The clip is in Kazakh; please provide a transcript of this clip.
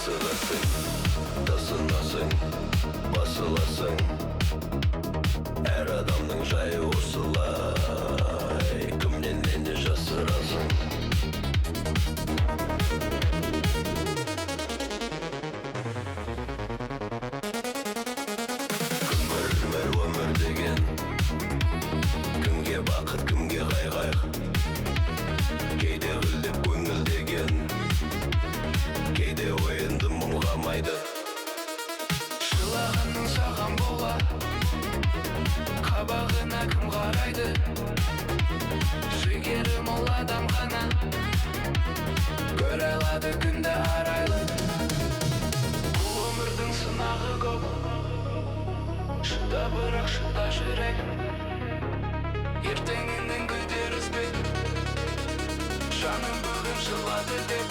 асығасың, тасынасың, басыласың. Әр адамның жайы осылай, кімнен мені жасырасың? Өмір өмір деген, кімге бақыт, кімге қайғай. Кейде гүлдеп көңіл деген, кейде ойынды мұңғамайды. Жылағанның саған бола, қабағына кім қарайды? Жігері мол адам ғана көре алады күнді арайлы. Бұл өмірдің сынағы көп, шыда бірақ шыда жүрек. Ертеңіңнен күдер үзбе, жаным бүгін жылады деп.